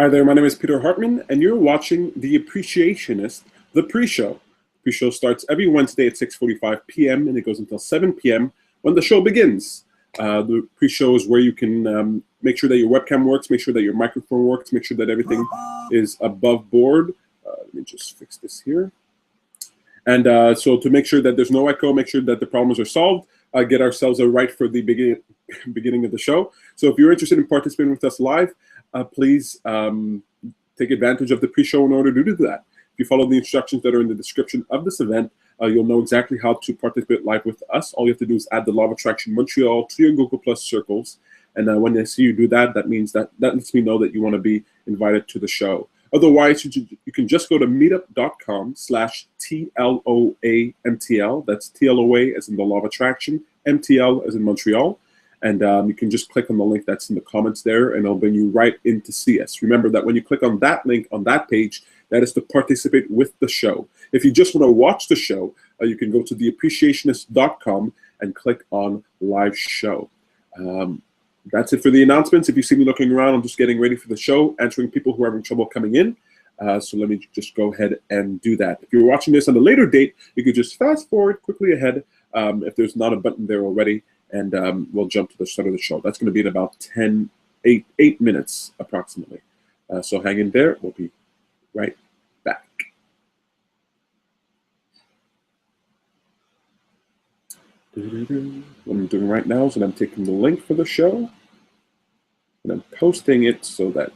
Hi there, my name is Peter Hartman, and you're watching The Appreciationist, the pre-show. The pre-show starts every Wednesday at 6:45 p.m. and it goes until 7 p.m. when the show begins. The pre-show is where you can make sure that your webcam works, make sure that your microphone works, make sure that everything is above board. Let me just fix this here. And so to make sure that there's no echo, make sure that the problems are solved, get ourselves right for the beginning of the show. So if you're interested in participating with us live, please take advantage of the pre-show in order to do that. If you follow the instructions that are in the description of this event, you'll know exactly how to participate live with us. All you have to do is add the Law of Attraction Montreal to your Google Plus circles. And when I see you do that, that means that lets me know that you want to be invited to the show. Otherwise, you can just go to meetup.com/TLOAMTL. That's TLOA as in the Law of Attraction, MTL as in Montreal. And you can just click on the link that's in the comments there, and it'll bring you right in to see us. Remember that when you click on that link on that page, that is to participate with the show. If you just want to watch the show, you can go to theappreciationist.com and click on live show. That's it for the announcements. If you see me looking around, I'm just getting ready for the show, answering people who are having trouble coming in. So let me just go ahead and do that. If you're watching this on a later date, you could just fast forward quickly ahead if there's not a button there already, and we'll jump to the start of the show. That's going to be in about 8 minutes approximately. So hang in there. We'll be right back. What I'm doing right now is that I'm taking the link for the show and I'm posting it so that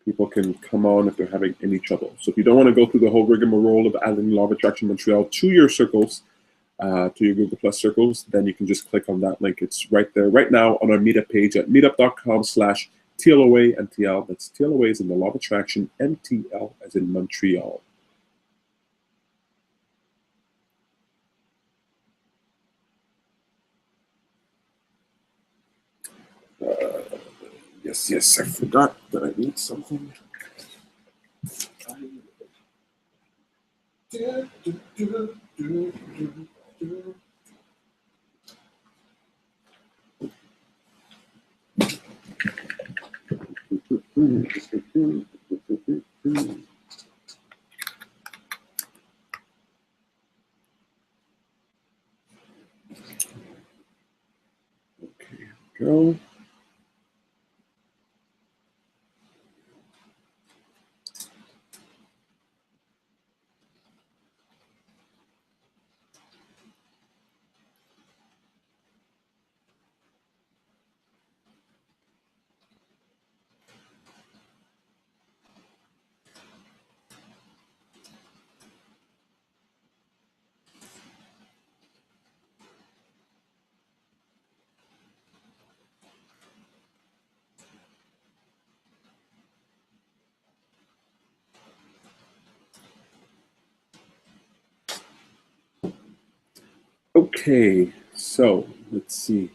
people can come on if they're having any trouble. So if you don't want to go through the whole rigmarole of adding Law of Attraction Montreal to your circles, to your Google Plus circles, then you can just click on that link. It's right there right now on our meetup page at meetup.com/TLOAMTL. That's TLOA as in the Law of Attraction, MTL as in Montreal. Yes, I forgot that I need something. Okay, go. Okay, so let's see.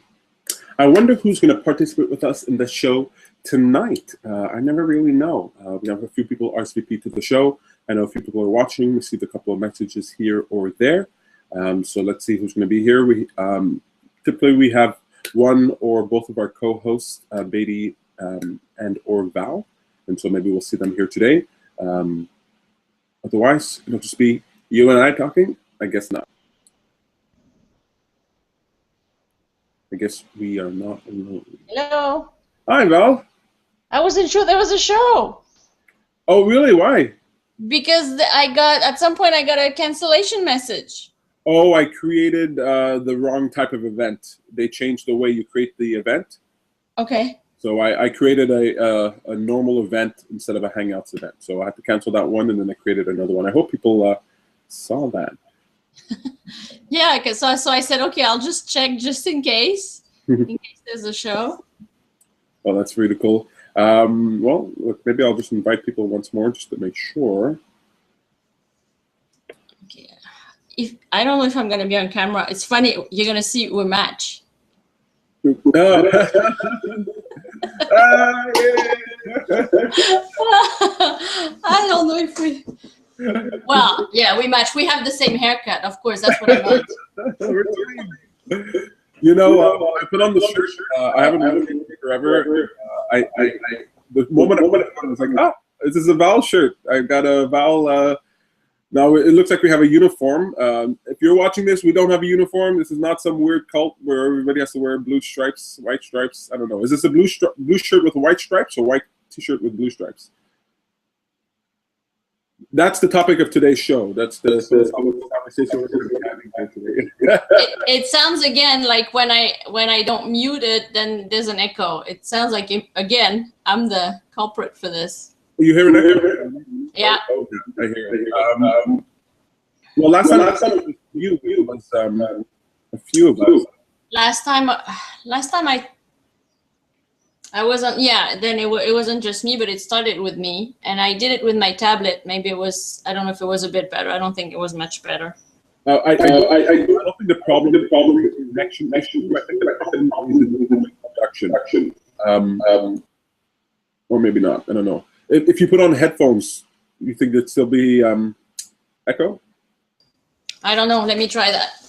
I wonder who's going to participate with us in the show tonight. I never really know. We have a few people RSVP to the show. I know a few people are watching. Received a couple of messages here or there. So let's see who's going to be here. Typically we have one or both of our co-hosts, Beatty and or Val, and so maybe we'll see them here today. Otherwise, it'll just be you and I talking. I guess not. I guess we are not alone. Hello. Hi, Val. I wasn't sure there was a show. Oh, really? Why? Because at some point I got a cancellation message. Oh, I created the wrong type of event. They changed the way you create the event. Okay. So I created a normal event instead of a Hangouts event. So I had to cancel that one, and then I created another one. I hope people saw that. Yeah, because so I said, okay, I'll just check just in case there's a show. Well, that's really cool. Well, look, maybe I'll just invite people once more just to make sure. Okay. I don't know if I'm gonna be on camera. It's funny, you're gonna see we match. No. I don't know if we. Well, yeah, we match. We have the same haircut, of course. That's what I meant. You know, I put on the shirt. I haven't worn it forever. the moment I was like, ah, this is a Val shirt. I got a Val. Now it looks like we have a uniform. If you're watching this, we don't have a uniform. This is not some weird cult where everybody has to wear blue stripes, white stripes. I don't know. Is this a blue shirt with white stripes or white T-shirt with blue stripes? That's the topic of today's show. That's the conversation we're going to be having here today. It sounds again like when I don't mute it, then there's an echo. It sounds like again I'm the culprit for this. You hear an echo? Yeah. Oh, I hear it. Well, last time you was a few of us. Last time I wasn't. Yeah. Then it wasn't just me, but it started with me, and I did it with my tablet. Maybe it was. I don't know if it was a bit better. I don't think it was much better. I don't think the problem is connection. I think the production. Or maybe not. I don't know. If you put on headphones, you think there'd still be echo? I don't know. Let me try that.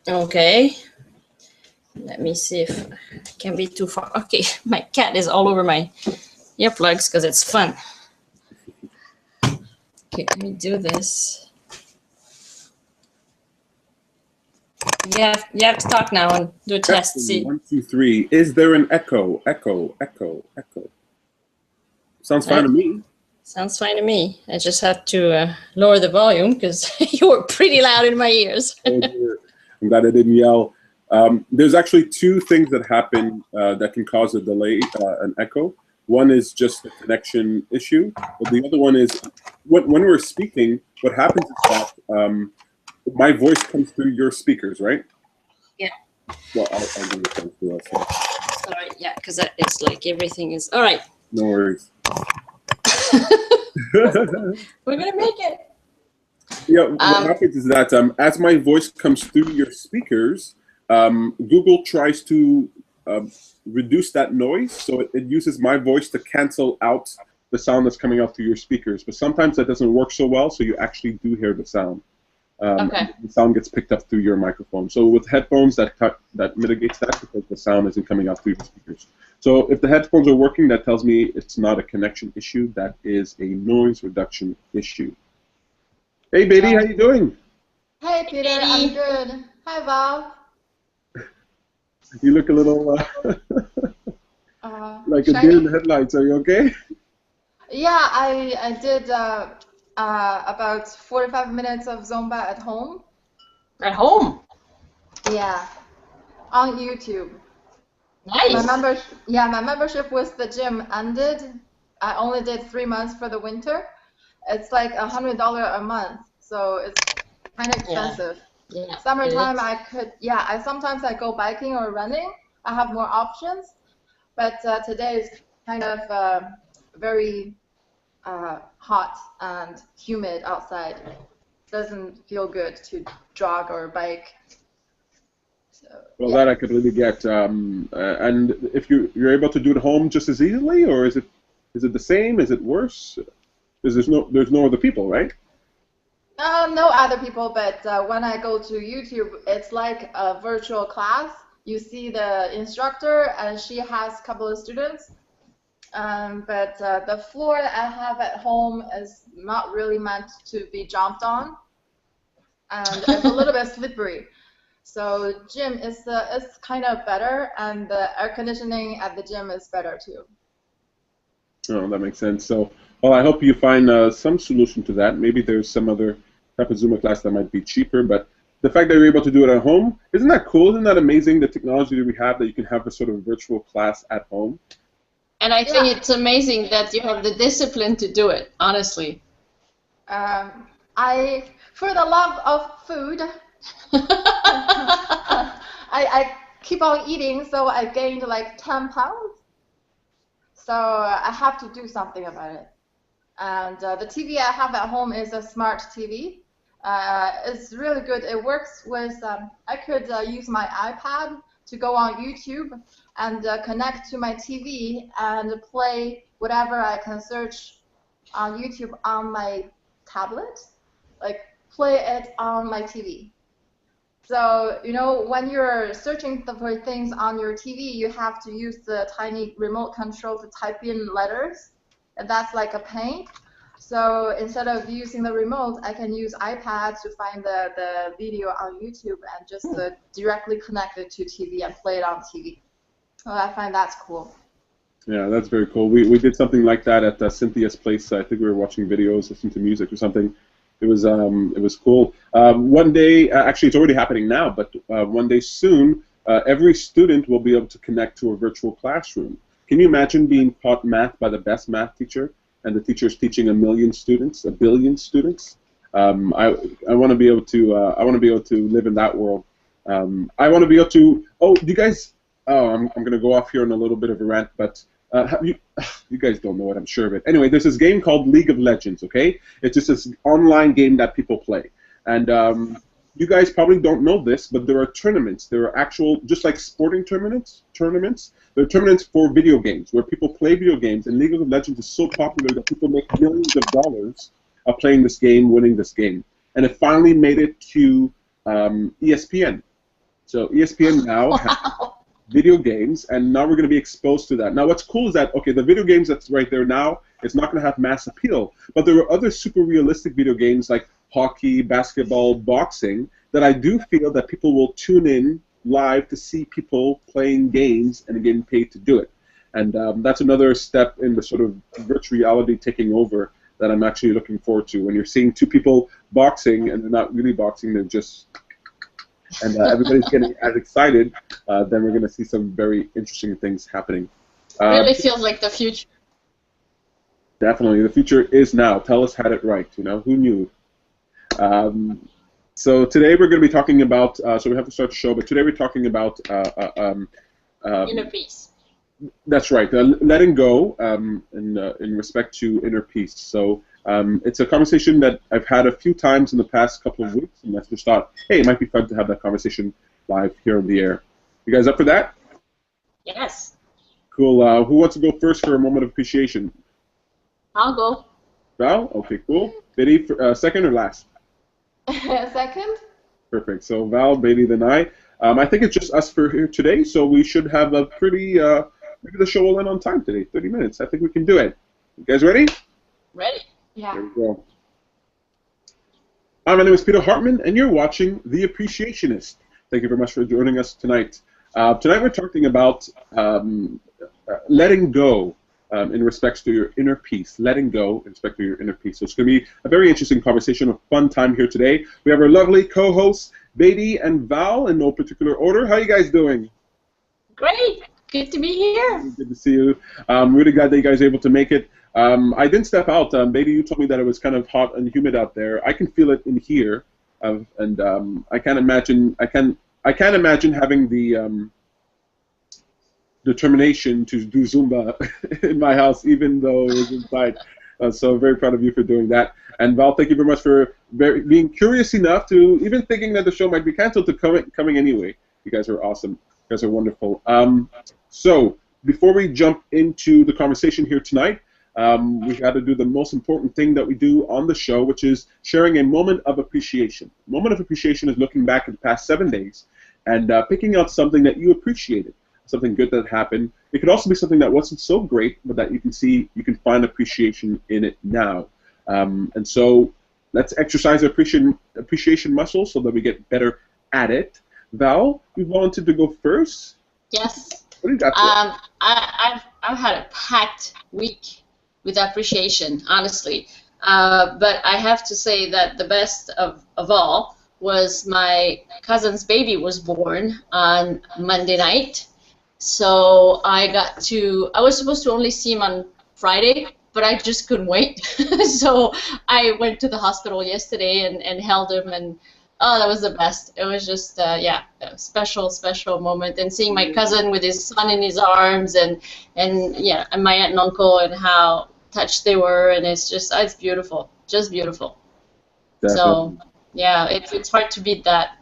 Okay. Let me see if I can be too far. Okay, my cat is all over my earplugs because it's fun. Okay, let me do this. You have to talk now and do a test. See. 1, 2, 3. Is there an echo? Echo. Sounds fine to me. Sounds fine to me. I just have to lower the volume because you were pretty loud in my ears. I'm glad I didn't yell. There's actually two things that happen that can cause a delay, an echo. One is just a connection issue, but the other one is when we're speaking, what happens is that my voice comes through your speakers, right? Yeah. Well, I'll give it to us. All right, yeah, because that is like everything is all right. No worries. We're gonna make it. Yeah, what happens is that as my voice comes through your speakers, Google tries to reduce that noise, so it uses my voice to cancel out the sound that's coming out through your speakers. But sometimes that doesn't work so well, so you actually do hear the sound. Okay. The sound gets picked up through your microphone. So with headphones, that mitigates that because the sound isn't coming out through your speakers. So if the headphones are working, that tells me it's not a connection issue. That is a noise reduction issue. Hey, baby, how you doing? Hey, Peter, I'm good. Hi, Val. You look a little like a deer in the headlights. Are you okay? Yeah, I did about 45 minutes of Zumba at home. At home? Yeah, on YouTube. Nice. My membership with the gym ended. I only did 3 months for the winter. It's like $100 a month, so it's kind of expensive. Yeah. Summertime, sometimes I go biking or running. I have more options, but today is kind of very hot and humid outside. Doesn't feel good to jog or bike. So, well, that I could really get. And if you're able to do it at home just as easily, or is it the same? Is it worse? Because there's no other people, right? No other people, but when I go to YouTube, it's like a virtual class. You see the instructor, and she has a couple of students. But the floor that I have at home is not really meant to be jumped on, and it's a little bit slippery. So gym is kind of better, and the air conditioning at the gym is better too. Oh, that makes sense. So, well, I hope you find some solution to that. Maybe there's some other type of Zumba class that might be cheaper, but the fact that you're able to do it at home, isn't that cool? Isn't that amazing, the technology that we have, that you can have a sort of virtual class at home? And I think it's amazing that you have the discipline to do it, honestly. For the love of food, I keep on eating, so I gained like 10 pounds. So I have to do something about it. And the TV I have at home is a smart TV. It's really good. It works with, I could use my iPad to go on YouTube and connect to my TV and play whatever I can search on YouTube on my tablet, like play it on my TV. So, you know, when you're searching for things on your TV, you have to use the tiny remote control to type in letters, and that's like a pain. So instead of using the remote, I can use iPad to find the video on YouTube and just directly connect it to TV and play it on TV. So I find that's cool. Yeah, that's very cool. We did something like that at Cynthia's place. I think we were watching videos, listening to music or something. It was cool. One day, actually, it's already happening now, but one day soon, every student will be able to connect to a virtual classroom. Can you imagine being taught math by the best math teacher, and the teacher's teaching 1 million students, 1 billion students? I want to be able to live in that world. I want to be able to. Oh, do you guys? Oh, I'm going to go off here on a little bit of a rant, but. You guys don't know it, I'm sure of it. Anyway, there's this game called League of Legends, okay? It's just this online game that people play. And you guys probably don't know this, but there are tournaments. There are actual, just like sporting tournaments. There are tournaments for video games, where people play video games, and League of Legends is so popular that people make millions of dollars playing this game, winning this game. And it finally made it to ESPN. So ESPN now has video games, and now we're going to be exposed to that. Now, what's cool is that, okay, the video games that's right there now, it's not going to have mass appeal, but there are other super realistic video games like hockey, basketball, boxing, that I do feel that people will tune in live to see people playing games and getting paid to do it. And that's another step in the sort of virtual reality taking over that I'm actually looking forward to. When you're seeing two people boxing, and they're not really boxing, they're just... and everybody's getting as excited, then we're going to see some very interesting things happening. Really feels like the future. Definitely, the future is now. TELUS had it right, you know, who knew? So today we're going to be talking about, so we have to start the show, but today we're talking about... inner peace. That's right, letting go in respect to inner peace. So it's a conversation that I've had a few times in the past couple of weeks, and I just thought, hey, it might be fun to have that conversation live here on the air. You guys up for that? Yes. Cool. Who wants to go first for a moment of appreciation? I'll go. Val? Okay, cool. Betty, second or last? Second. Perfect. So Val, Betty, then I. I think it's just us for here today, so we should have a pretty, maybe the show will end on time today, 30 minutes. I think we can do it. You guys ready? Ready. Yeah. There we go. Hi, my name is Peter Hartman, and you're watching The Appreciationist. Thank you very much for joining us tonight. Tonight we're talking about letting go in respect to your inner peace. Letting go in respect to your inner peace. So it's going to be a very interesting conversation, a fun time here today. We have our lovely co-hosts, Beatty and Val, in no particular order. How are you guys doing? Great. Good to be here. Good to see you. I'm really glad that you guys are able to make it. I didn't step out. Beatty, you told me that it was kind of hot and humid out there. I can feel it in here, and I can't imagine. I can't imagine having the determination to do Zumba in my house, even though it was inside. So I'm very proud of you for doing that. And Val, thank you very much for being curious enough to even thinking that the show might be canceled to coming anyway. You guys are awesome. You guys are wonderful. So before we jump into the conversation here tonight, we got to do the most important thing that we do on the show, which is sharing a moment of appreciation. A moment of appreciation is looking back at the past 7 days and picking out something that you appreciated, something good that happened. It could also be something that wasn't so great, but that you can find appreciation in it now. And so let's exercise our appreciation muscle so that we get better at it. Val, you wanted to go first? Yes. What do you got? I've had a packed week. with appreciation, honestly. But I have to say that the best of all was my cousin's baby was born on Monday night. So I was supposed to only see him on Friday, but I just couldn't wait. So I went to the hospital yesterday and held him, and oh, that was the best. It was just, yeah, a special moment. And seeing my cousin with his son in his arms, and yeah, and my aunt and uncle, and how touched they were, and it's just, it's beautiful, just beautiful. Definitely. So yeah, it's hard to beat that.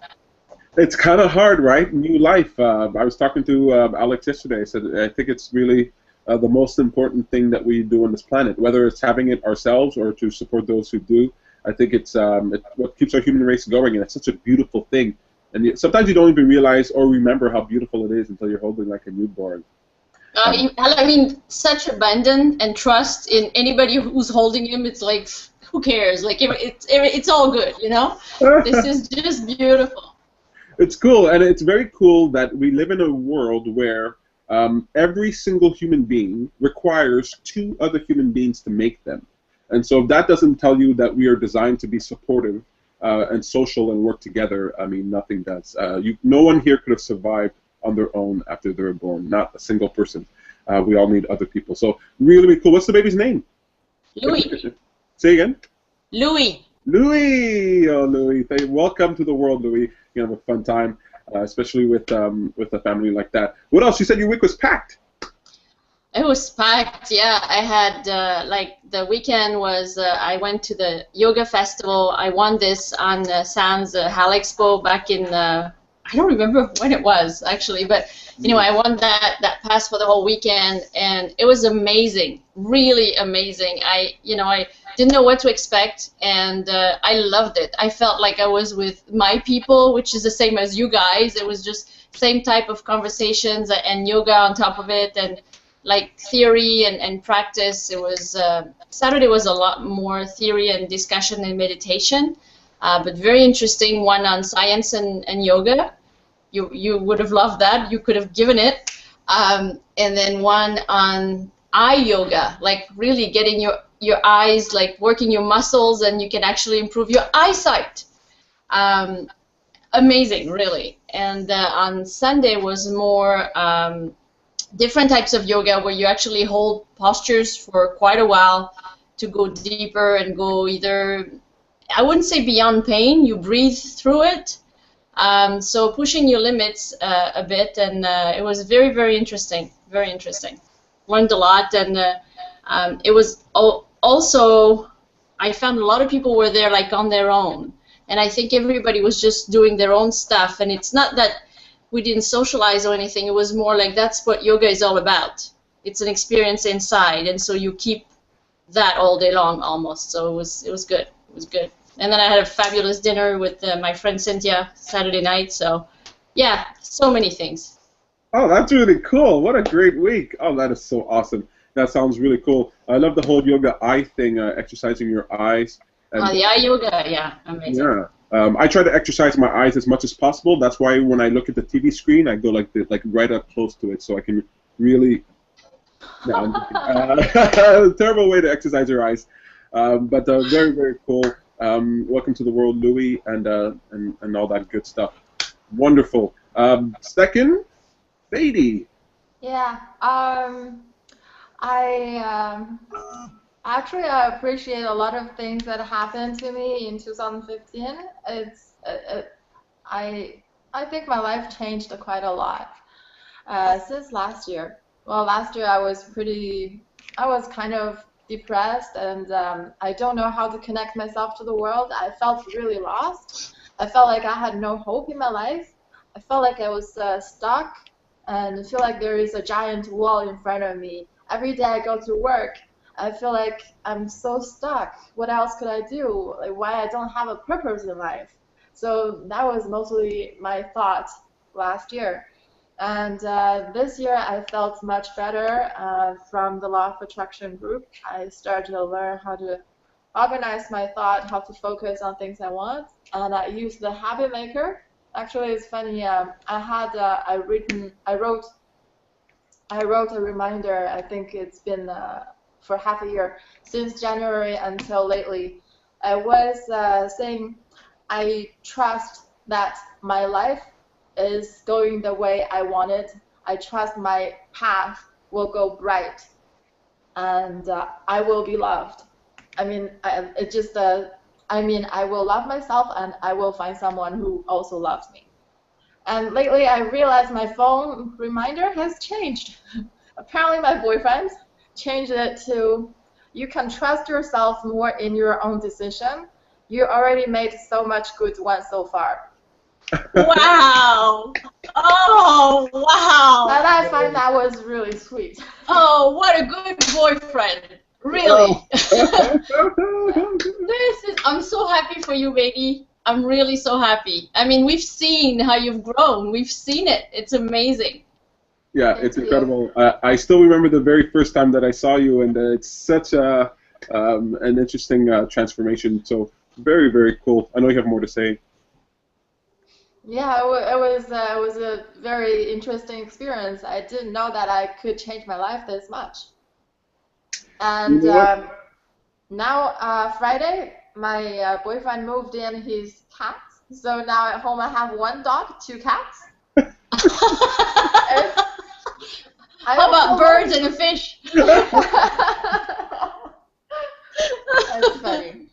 It's kind of hard, right? New life. I was talking to Alex yesterday. I said I think it's really the most important thing that we do on this planet, whether it's having it ourselves or to support those who do. I think it's what keeps our human race going, and it's such a beautiful thing. And sometimes you don't even realize or remember how beautiful it is until you're holding like a newborn. I mean, such abandon and trust in anybody who's holding him. It's like, who cares? Like, it's all good, you know? This is just beautiful. It's cool, and it's very cool that we live in a world where every single human being requires two other human beings to make them. And so if that doesn't tell you that we are designed to be supportive and social and work together, I mean, nothing does. No one here could have survived on their own after they were born, not a single person. We all need other people. So really, really cool. What's the baby's name? Louis. Say again? Louis. Louis. Oh, Louis. Welcome to the world, Louis. You're going to have a fun time, especially with a family like that. What else? You said your week was packed. It was packed, yeah. I had, like, the weekend was, I went to the yoga festival. I won this on Sam's Hal Expo back in, I don't remember when it was, actually, but anyway, I won that pass for the whole weekend, and it was amazing, really amazing. I didn't know what to expect, and I loved it. I felt like I was with my people, which is the same as you guys. It was just same type of conversations and yoga on top of it, and like theory and practice. It was Saturday was a lot more theory and discussion and meditation, but very interesting one on science and yoga. You would have loved that. You could have given it. And then one on eye yoga, like really getting your eyes, like working your muscles, and you can actually improve your eyesight. Amazing, really. And on Sunday was more different types of yoga where you actually hold postures for quite a while to go deeper and go either, I wouldn't say beyond pain, you breathe through it. So pushing your limits a bit, and it was very, very interesting, very interesting. Learned a lot, and it was also, I found a lot of people were there like on their own, and I think everybody was just doing their own stuff, and it's not that we didn't socialize or anything. It was more like that's what yoga is all about. It's an experience inside, and so you keep that all day long almost. So it was good. It was good. And then I had a fabulous dinner with my friend Cynthia Saturday night. So yeah, so many things. Oh, that's really cool. What a great week. Oh, that is so awesome. That sounds really cool. I love the whole yoga eye thing, exercising your eyes. And, the eye yoga, yeah, amazing. Yeah. I try to exercise my eyes as much as possible. That's why when I look at the TV screen, I go like right up close to it, so I can really. No, terrible way to exercise your eyes, but very, very cool. Welcome to the world, Louis, and all that good stuff. Wonderful. Second, Beatty. Yeah. Actually, I appreciate a lot of things that happened to me in 2015. I think my life changed quite a lot since last year. Well, last year I was kind of depressed, and I don't know how to connect myself to the world. I felt really lost. I felt like I had no hope in my life. I felt like I was stuck, and I feel like there is a giant wall in front of me. Every day I go to work, I feel like I'm so stuck. What else could I do? Like, why I don't have a purpose in life? So that was mostly my thought last year. And this year I felt much better from the Law of Attraction group. I started to learn how to organize my thought, how to focus on things I want, and I used the Habit Maker. Actually, it's funny. I wrote a reminder. I think it's been for half a year, since January until lately. I was saying I trust that my life is going the way I want it. I trust my path will go bright, and I will be loved. I mean, I will love myself, and I will find someone who also loves me. And lately, I realized my phone reminder has changed. Apparently, my boyfriend changed it to, you can trust yourself more in your own decision. You already made so much good ones so far. Wow! Oh, wow! And I find that was really sweet. Oh, what a good boyfriend! Really. I'm so happy for you, baby. I'm really so happy. I mean, we've seen how you've grown. We've seen it. It's amazing. Yeah, it's incredible. I still remember the very first time that I saw you, and it's such an interesting transformation. So very, very cool. I know you have more to say. Yeah, it was a very interesting experience. I didn't know that I could change my life this much. And now Friday, my boyfriend moved in his cats. So now at home I have 1 dog, 2 cats. How about birds and a fish? That's funny.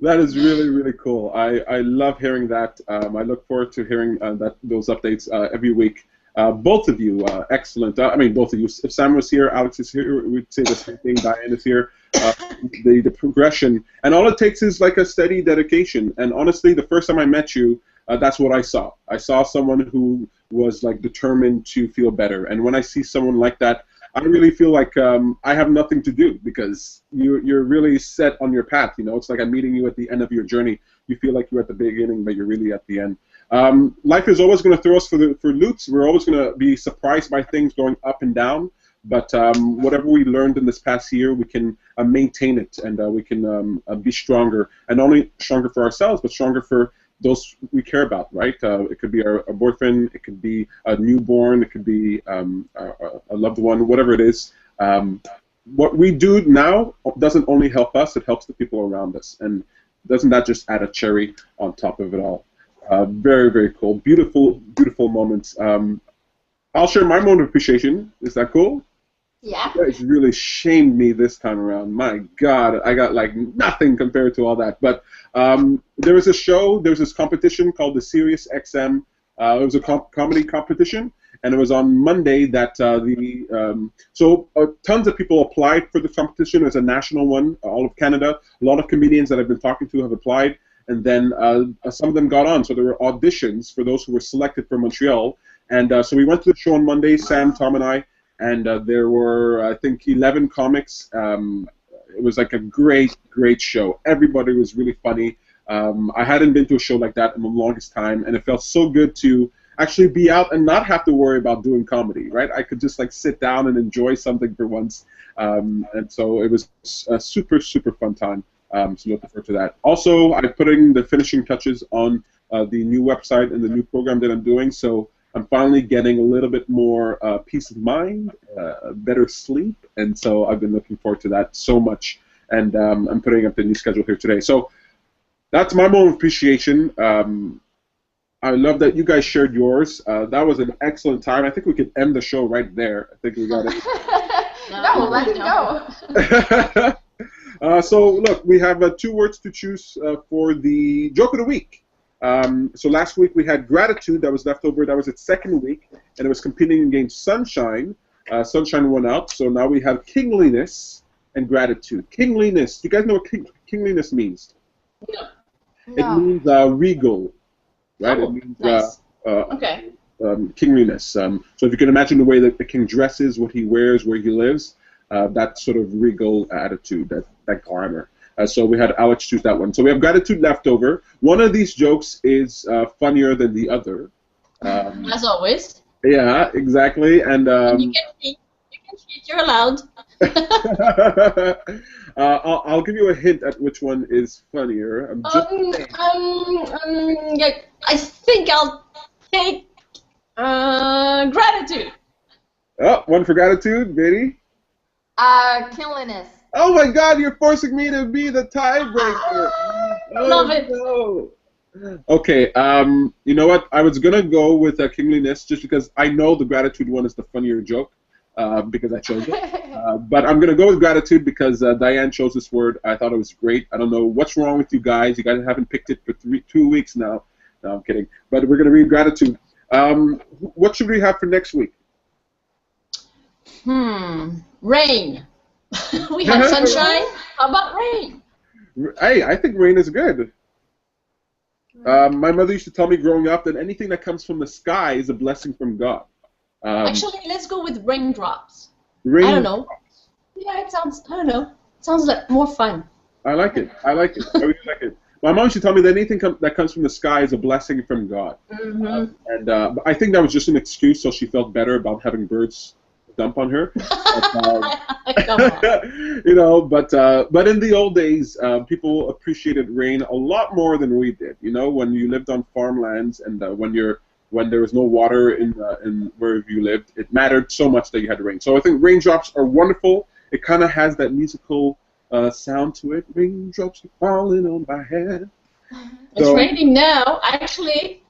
That is really, really cool. I love hearing that. I look forward to hearing those updates every week. Both of you, excellent. I mean, both of you. If Sam was here, Alex is here, we'd say the same thing. Diane is here. The progression. And all it takes is like a steady dedication. And honestly, the first time I met you, that's what I saw. I saw someone who was like determined to feel better. And when I see someone like that, I really feel like I have nothing to do, because you're really set on your path. You know, it's like I'm meeting you at the end of your journey. You feel like you're at the beginning, but you're really at the end. Life is always going to throw us for loops. We're always going to be surprised by things going up and down. But whatever we learned in this past year, we can maintain it, and we can be stronger, and not only stronger for ourselves, but stronger for those we care about, right? It could be our boyfriend, it could be a newborn, it could be a loved one, whatever it is. What we do now doesn't only help us, it helps the people around us. And doesn't that just add a cherry on top of it all? Very, very cool. Beautiful, beautiful moments. I'll share my moment of appreciation. Is that cool? Yeah. You guys really shamed me this time around. My God, I got like nothing compared to all that. But there was a show, there was this competition called the Sirius XM. It was a comedy competition, and it was on Monday that tons of people applied for the competition. It was a national one, all of Canada. A lot of comedians that I've been talking to have applied, and then some of them got on. So there were auditions for those who were selected for Montreal. And so we went to the show on Monday, Sam, Tom, and I. And there were, I think, 11 comics. It was like a great, great show. Everybody was really funny. I hadn't been to a show like that in the longest time, and it felt so good to actually be out and not have to worry about doing comedy, right? I could just like sit down and enjoy something for once. And so it was a super, super fun time. So looking forward to that. Also, I'm putting the finishing touches on the new website and the new program that I'm doing. So I'm finally getting a little bit more peace of mind, better sleep, and so I've been looking forward to that so much. And I'm putting up the new schedule here today. So that's my moment of appreciation. I love that you guys shared yours. That was an excellent time. I think we could end the show right there. I think we got it. No, let it go. So look, we have 2 words to choose for the joke of the week. So last week we had gratitude that was left over. That was its second week, and it was competing against sunshine. Sunshine won out, so now we have kingliness and gratitude. Kingliness. Do you guys know what kingliness means? No. It means regal, right? Oh, it means nice. Okay. kingliness. So if you can imagine the way that the king dresses, what he wears, where he lives, that sort of regal attitude, that glamour. So we had Alex choose that one. So we have gratitude left over. One of these jokes is funnier than the other. As always. Yeah, exactly. And you can cheat. You can cheat. You're allowed. I'll give you a hint at which one is funnier. I think I'll take gratitude. Oh, one for gratitude, Betty. Cleanliness. Oh my God, you're forcing me to be the tiebreaker. Love it. No. Okay, you know what? I was gonna go with kingliness just because I know the gratitude one is the funnier joke, because I chose it. But I'm gonna go with gratitude because Diane chose this word. I thought it was great. I don't know what's wrong with you guys. You guys haven't picked it for 2 weeks now. No, I'm kidding. But we're gonna read gratitude. What should we have for next week? Rain. We had sunshine. How about rain? Hey, I think rain is good. My mother used to tell me growing up that anything that comes from the sky is a blessing from God. Actually, let's go with raindrops. Rain. I don't know. Yeah, it sounds, I don't know. It sounds like more fun. I like it. I like it. I really like it. My mom used to tell me that anything that comes from the sky is a blessing from God. And I think that was just an excuse so she felt better about having birds dump on her. But, Come on. you know, but in the old days, people appreciated rain a lot more than we did. You know, when you lived on farmlands and when there was no water in where you lived, it mattered so much that you had rain. So I think raindrops are wonderful. It kind of has that musical sound to it. Raindrops are falling on my head. It's raining now. Actually,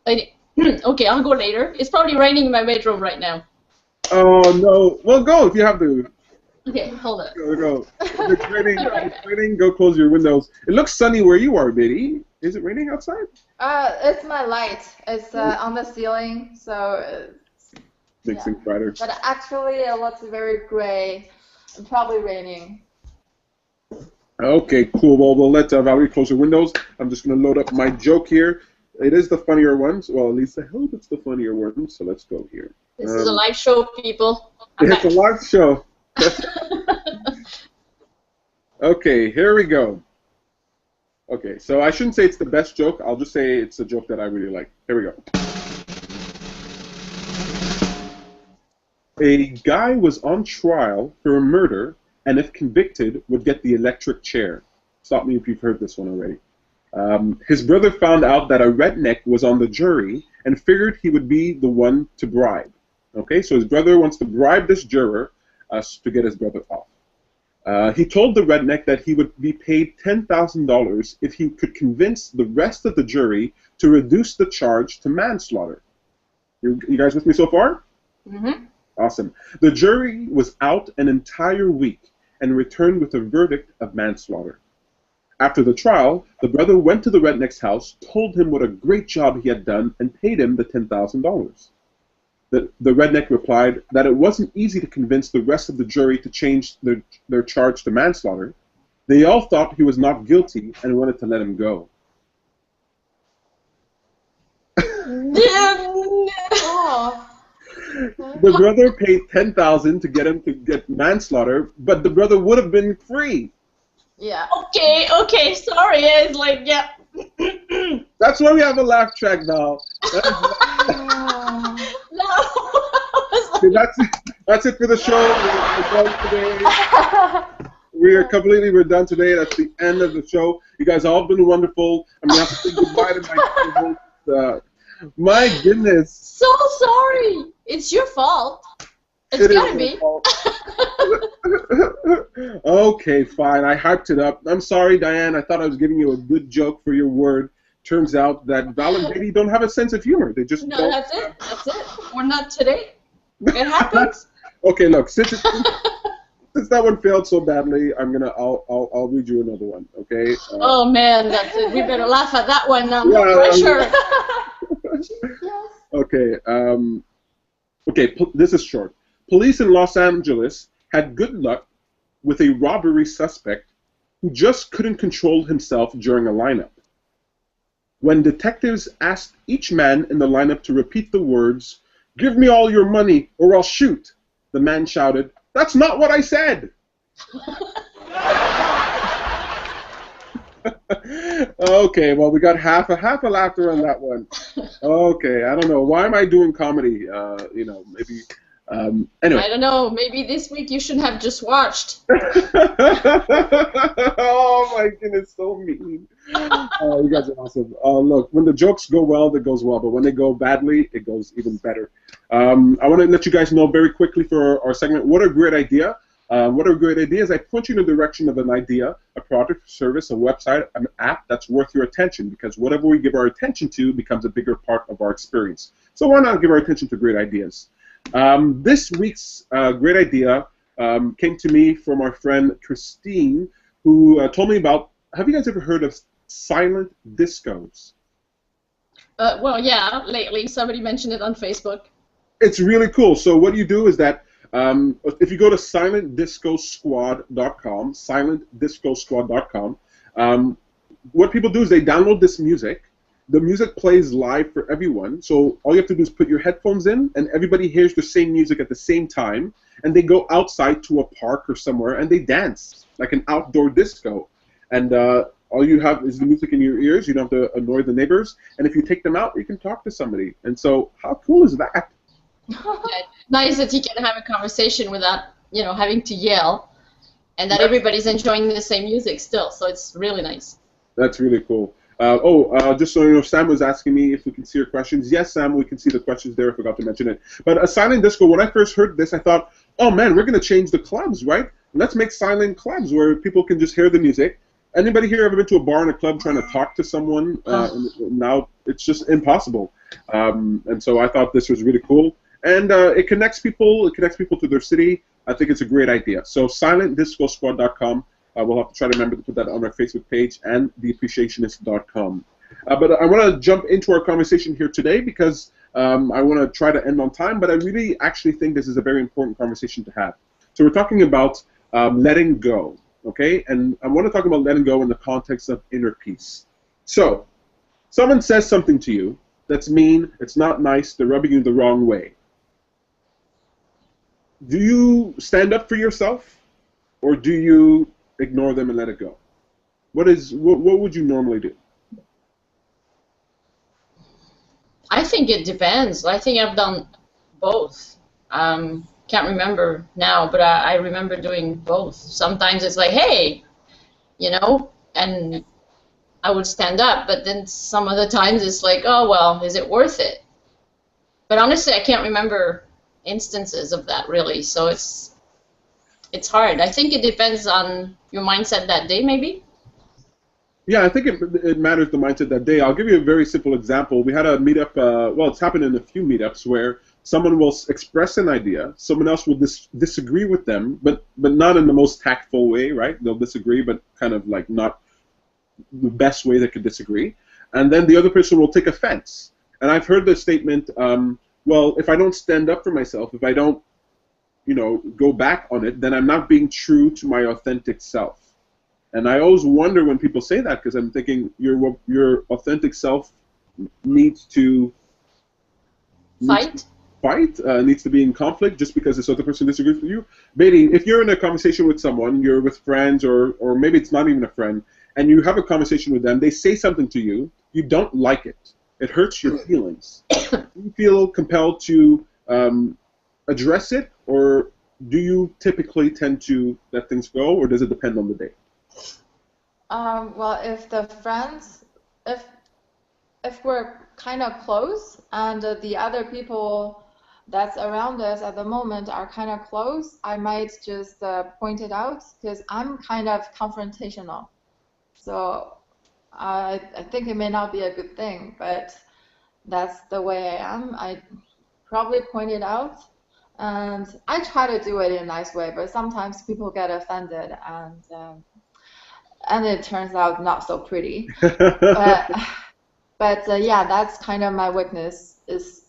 okay, I'll go later. It's probably raining in my bedroom right now. Oh no! Well, go if you have to. Okay, hold on. Go. If it's raining, it's raining. Go close your windows. It looks sunny where you are, Biddy. Is it raining outside? It's my light. It's on the ceiling, so Makes things brighter. But actually, it looks very gray and probably raining. Okay, cool. Well, we'll let Valerie close her windows. I'm just going to load up my joke here. It is the funnier ones. Well, at least I hope it's the funnier ones. So let's go here. This is a live show, people. It's a live show. Okay, here we go. Okay, so I shouldn't say it's the best joke. I'll just say it's a joke that I really like. Here we go. A guy was on trial for a murder, and if convicted, would get the electric chair. Stop me if you've heard this one already. His brother found out that a redneck was on the jury and figured he would be the one to bribe. Okay, so his brother wants to bribe this juror to get his brother off. He told the redneck that he would be paid $10,000 if he could convince the rest of the jury to reduce the charge to manslaughter. You guys with me so far? Mm-hmm. Awesome. The jury was out an entire week and returned with a verdict of manslaughter. After the trial, the brother went to the redneck's house, told him what a great job he had done, and paid him the $10,000. The redneck replied that it wasn't easy to convince the rest of the jury to change their charge to manslaughter. They all thought he was not guilty and wanted to let him go. The brother paid $10,000 to get him to get manslaughter, but the brother would have been free. Yeah. Okay, sorry. It's like, yeah. That's why we have a laugh track now. No. That's it for the show. We're done today. We're done today. That's the end of the show. You guys all been wonderful. I'm going to have to say goodbye to my co-host. My goodness. So sorry. It's your fault. It's gotta be. Okay, fine. I hyped it up. I'm sorry, Diane. I thought I was giving you a good joke for your word. Turns out that Val and Baby don't have a sense of humor. They just No, don't. that's it. That's it. We're not today. It happens. Okay, look. Since that one failed so badly, I'll read you another one. Okay. Oh man, that's it. We better laugh at that one now. No pressure. Okay. Okay. This is short. Police in Los Angeles had good luck with a robbery suspect who just couldn't control himself during a lineup. When detectives asked each man in the lineup to repeat the words, "Give me all your money or I'll shoot," the man shouted, "That's not what I said!" Okay, well, we got half a laughter on that one. Okay, I don't know. Why am I doing comedy? Maybe... anyway. I don't know. Maybe this week you should have just watched. Oh my goodness, so mean. You guys are awesome. Look, when the jokes go well, it goes well, but when they go badly, it goes even better. I want to let you guys know very quickly for our segment, what a great idea. What are great ideas? I point you in the direction of an idea, a product, service, a website, an app that's worth your attention, because whatever we give our attention to becomes a bigger part of our experience. So why not give our attention to great ideas? This week's great idea came to me from our friend Christine, who told me about, have you guys ever heard of silent discos? Well, yeah, lately somebody mentioned it on Facebook. It's really cool. So what you do is that if you go to silentdiscosquad.com, silentdiscosquad.com, what people do is they download this music. The music plays live for everyone. So all you have to do is put your headphones in, and everybody hears the same music at the same time. And they go outside to a park or somewhere, and they dance like an outdoor disco. And all you have is the music in your ears. You don't have to annoy the neighbors. And if you take them out, you can talk to somebody. And so how cool is that? Yeah, nice that you can have a conversation without, having to yell, and that everybody's enjoying the same music still. So it's really nice. That's really cool. Just so you know, Sam was asking me if we can see your questions. Yes, Sam, we can see the questions there. I forgot to mention it. But a silent disco, when I first heard this, I thought, oh man, we're going to change the clubs, right? Let's make silent clubs where people can just hear the music. Anybody here ever been to a bar and a club trying to talk to someone? Now it's just impossible. And so I thought this was really cool. And it connects people. It connects people to their city. I think it's a great idea. So silentdiscosquad.com. We'll have to try to remember to put that on our Facebook page and theappreciationist.com. But I want to jump into our conversation here today because I want to try to end on time, but I really actually think this is a very important conversation to have. So we're talking about letting go, okay? And I want to talk about letting go in the context of inner peace. So someone says something to you that's mean, it's not nice, they're rubbing you the wrong way. Do you stand up for yourself, or do you ignore them and let it go? What would you normally do? I think it depends. I think I've done both. Can't remember now, but I remember doing both. Sometimes it's like, hey, and I would stand up, but then some other times it's like, oh, well, is it worth it? But honestly, I can't remember instances of that, really, so it's hard. I think it depends on your mindset that day, maybe. Yeah, I think it matters the mindset that day. I'll give you a very simple example. We had a meetup, well, it's happened in a few meetups where someone will express an idea, someone else will disagree with them, but not in the most tactful way, right? They'll disagree, but kind of like not the best way they could disagree. And then the other person will take offense. And I've heard the statement, well, if I don't stand up for myself, if I don't, go back on it, then I'm not being true to my authentic self. And I always wonder when people say that, because I'm thinking your authentic self needs to fight, needs to be in conflict just because this other person disagrees with you. Maybe if you're in a conversation with someone, you're with friends, or maybe it's not even a friend, and you have a conversation with them, they say something to you, you don't like it. It hurts your feelings. Do you feel compelled to address it, or do you typically tend to let things go, or does it depend on the day? Well, if the friends, if we're kind of close, and the other people that's around us at the moment are kind of close, I might just point it out, because I'm kind of confrontational. So I think it may not be a good thing, but that's the way I am. I probably point it out, and I try to do it in a nice way, but sometimes people get offended, and it turns out not so pretty. But yeah, that's kind of my weakness. Is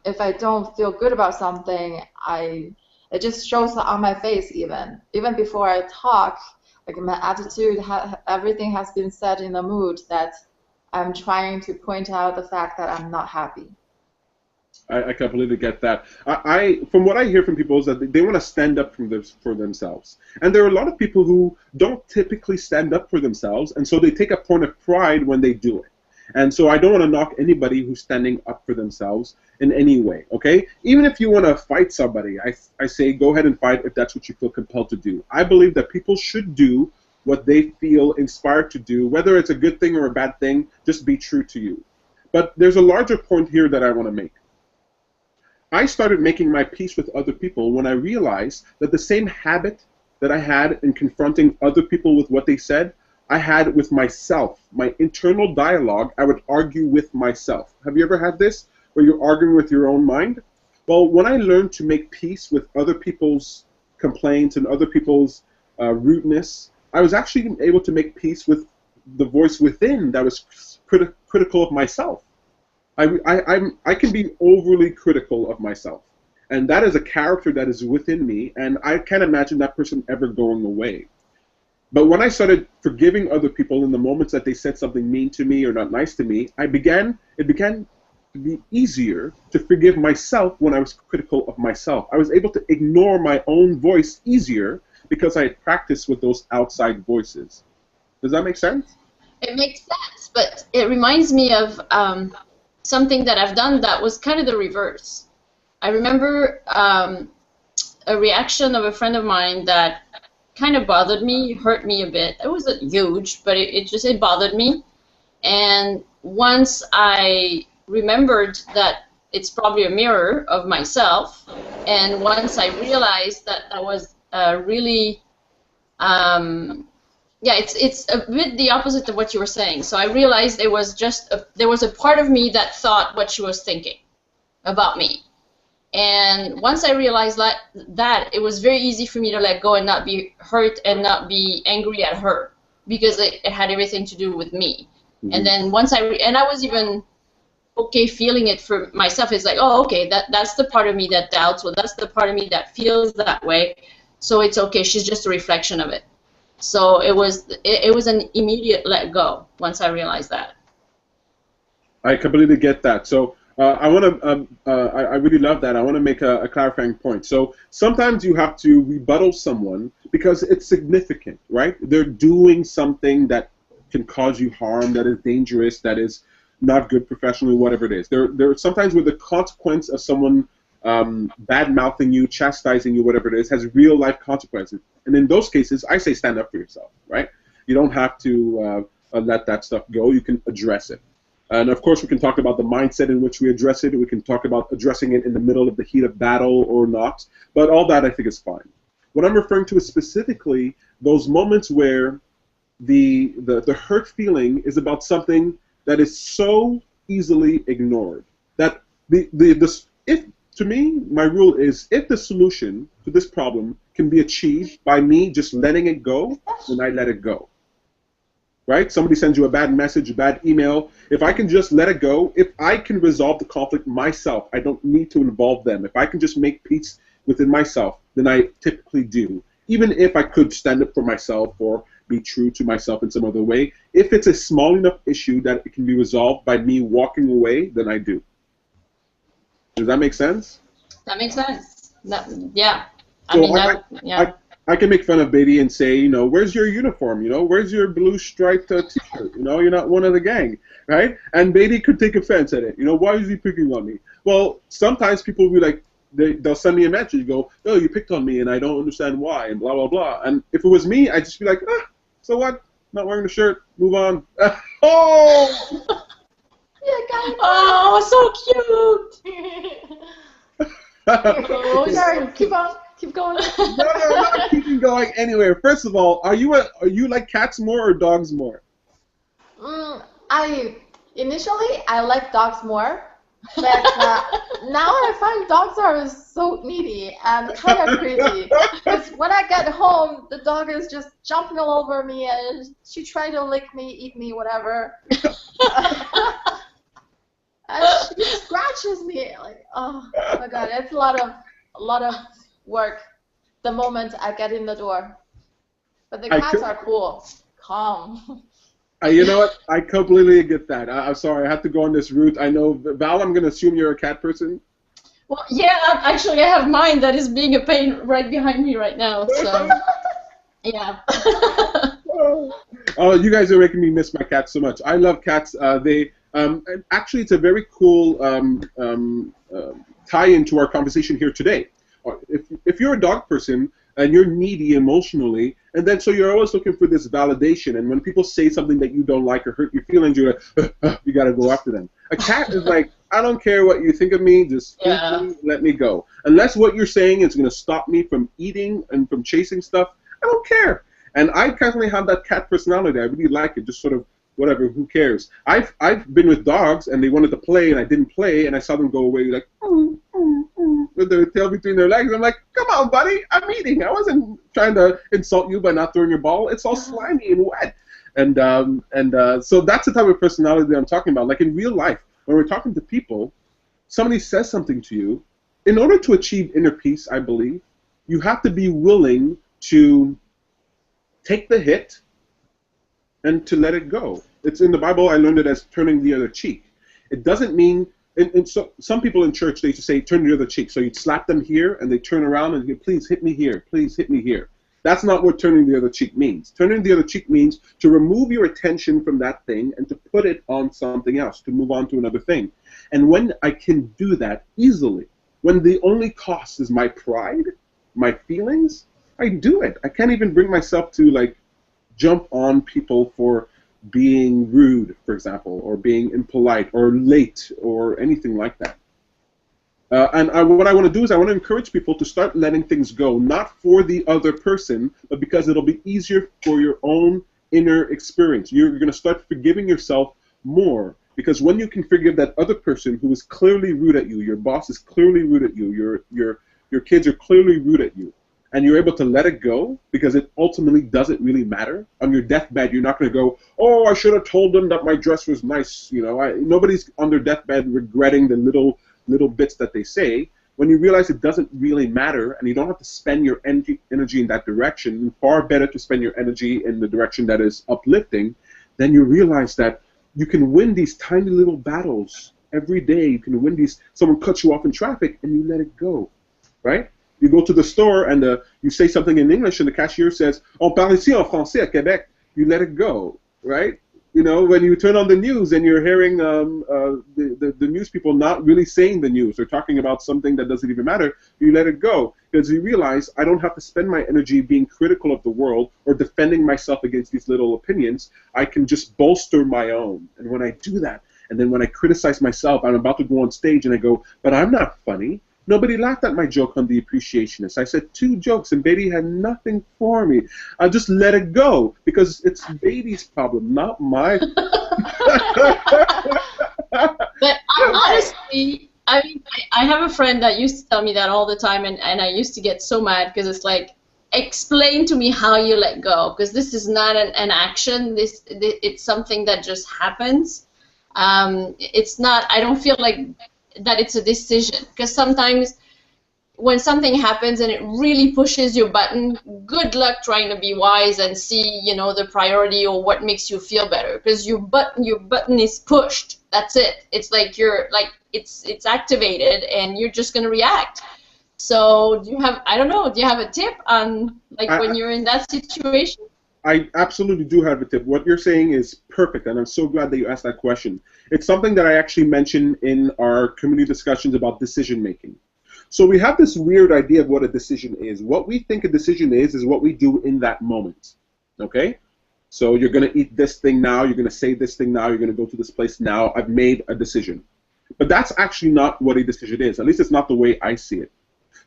if I don't feel good about something, it just shows on my face. Even before I talk, like my attitude, everything has been set in the mood that I'm trying to point out the fact that I'm not happy. I completely get that. From what I hear from people is that they want to stand up for themselves. And there are a lot of people who don't typically stand up for themselves, and so they take a point of pride when they do it. And so I don't want to knock anybody who's standing up for themselves in any way, okay? Even if you want to fight somebody, I say go ahead and fight if that's what you feel compelled to do. I believe that people should do what they feel inspired to do, whether it's a good thing or a bad thing, just be true to you. But there's a larger point here that I want to make. I started making my peace with other people when I realized that the same habit that I had in confronting other people with what they said, I had with myself. My internal dialogue, I would argue with myself. Have you ever had this, where you're arguing with your own mind? Well, when I learned to make peace with other people's complaints and other people's rudeness, I was actually able to make peace with the voice within that was critical of myself. I can be overly critical of myself, and that is a character that is within me, and I can't imagine that person ever going away. But when I started forgiving other people in the moments that they said something mean to me or not nice to me, it began to be easier to forgive myself when I was critical of myself. I was able to ignore my own voice easier because I had practiced with those outside voices. Does that make sense? It makes sense, but it reminds me of something that I've done that was kind of the reverse. I remember a reaction of a friend of mine that kind of bothered me, hurt me a bit. It wasn't huge, but it bothered me. And once I remembered that it's probably a mirror of myself, and once I realized that that was really, yeah, it's a bit the opposite of what you were saying. So I realized it was just there was a part of me that thought what she was thinking about me. And once I realized that, it was very easy for me to let go and not be hurt and not be angry at her, because it had everything to do with me. Mm-hmm. And then once I was even okay feeling it for myself. It's like, oh, okay, that's the part of me that doubts, well, that's the part of me that feels that way. So it's okay. She's just a reflection of it. So it was an immediate let go once I realized that. I completely get that. So I want to, I really love that. I want to make a clarifying point. So sometimes you have to rebuttal someone because it's significant, right? They're doing something that can cause you harm, that is dangerous, that is not good professionally, whatever it is. There are sometimes where the consequence of someone bad-mouthing you, chastising you, whatever it is, has real-life consequences. And in those cases, I say stand up for yourself, right? You don't have to let that stuff go. You can address it. And of course, we can talk about the mindset in which we address it. We can talk about addressing it in the middle of the heat of battle or not. But all that, I think, is fine. What I'm referring to is specifically those moments where the hurt feeling is about something that is so easily ignored. That to me, my rule is, if the solution to this problem can be achieved by me just letting it go, then I let it go. Right? Somebody sends you a bad message, a bad email. If I can just let it go, if I can resolve the conflict myself, I don't need to involve them. If I can just make peace within myself, then I typically do. Even if I could stand up for myself or be true to myself in some other way, if it's a small enough issue that it can be resolved by me walking away, then I do. Does that make sense? That makes sense. Yeah. So I can make fun of Beatty and say, you know, where's your uniform? You know, where's your blue striped t-shirt? You know, you're not one of the gang, right? And Beatty could take offense at it. You know, why is he picking on me? Well, sometimes people will be like, they'll send me a message, go, oh, you picked on me and I don't understand why, and blah, blah, blah. And if it was me, I'd just be like, so what? Not wearing the shirt. Move on. Oh! Oh, so cute! Oh, sorry, keep going. No, not keeping going anywhere. First of all, are you like cats more or dogs more? Initially I like dogs more, but now I find dogs are so needy and kind of crazy. Because when I get home, the dog is just jumping all over me and she tried to lick me, eat me, whatever. And she scratches me like, oh my god, it's a lot of work the moment I get in the door. But the cats are cool, calm. You know what? I completely get that. I'm sorry, I have to go on this route. I know, Val, I'm going to assume you're a cat person. Well, yeah, actually, I have mine that is being a pain right behind me right now. So, yeah. Oh, you guys are making me miss my cats so much. I love cats. Actually, it's a very cool tie-in to our conversation here today. If you're a dog person and you're needy emotionally, and then so you're always looking for this validation, and when people say something that you don't like or hurt your feelings, you're like, you got to go after them. A cat is like, I don't care what you think of me, just let me go. Unless what you're saying is going to stop me from eating and from chasing stuff, I don't care. And I currently have that cat personality. I really like it, just sort of whatever, who cares? I've been with dogs and they wanted to play and I didn't play and I saw them go away like with their tail between their legs. I'm like, come on, buddy, I'm eating. I wasn't trying to insult you by not throwing your ball. It's all slimy and wet. And so that's the type of personality that I'm talking about. Like in real life, when we're talking to people, somebody says something to you. In order to achieve inner peace, I believe, you have to be willing to take the hit and to let it go. It's in the Bible. I learned it as turning the other cheek. It doesn't mean, and so some people in church, they used to say, turn the other cheek. So you'd slap them here, and they turn around and you, please hit me here. Please hit me here. That's not what turning the other cheek means. Turning the other cheek means to remove your attention from that thing and to put it on something else, to move on to another thing. And when I can do that easily, when the only cost is my pride, my feelings, I do it. I can't even bring myself to like jump on people for being rude, for example, or being impolite or late or anything like that. What I want to do is I want to encourage people to start letting things go, not for the other person, but because it'll be easier for your own inner experience. You're going to start forgiving yourself more, because when you can forgive that other person who is clearly rude at you, your boss is clearly rude at you, your kids are clearly rude at you, and you're able to let it go because it ultimately doesn't really matter. On your deathbed, you're not going to go, oh, I should have told them that my dress was nice. You know, nobody's on their deathbed regretting the little bits that they say. When you realize it doesn't really matter and you don't have to spend your energy in that direction, far better to spend your energy in the direction that is uplifting, then you realize that you can win these tiny little battles every day. You can win these, someone cuts you off in traffic and you let it go, right? You go to the store and you say something in English and the cashier says, on parle ici en français à Québec. You let it go, right? You know, when you turn on the news and you're hearing the news people not really saying the news, they're talking about something that doesn't even matter, you let it go. Because you realize I don't have to spend my energy being critical of the world or defending myself against these little opinions. I can just bolster my own. And when I do that, and then when I criticize myself, I'm about to go on stage and I go, but I'm not funny. Nobody laughed at my joke on The Appreciationist. I said 2 jokes and Beatty had nothing for me. I just let it go because it's Beatty's problem, not mine. But honestly, I mean, I have a friend that used to tell me that all the time, and I used to get so mad because it's like, explain to me how you let go, because this is not an action. It's something that just happens. It's not. I don't feel like that it's a decision, because sometimes when something happens and it really pushes your button, good luck trying to be wise and see, you know, the priority or what makes you feel better, because your button is pushed. That's it. It's like it's activated and you're just gonna react. So do you have, I don't know, do you have a tip on when you're in that situation? I absolutely do have a tip. What you're saying is perfect, and I'm so glad that you asked that question. It's something that I actually mentioned in our community discussions about decision making. So we have this weird idea of what a decision is. What we think a decision is what we do in that moment. Okay? So you're going to eat this thing now, you're going to say this thing now, you're going to go to this place now. I've made a decision. But that's actually not what a decision is. At least it's not the way I see it.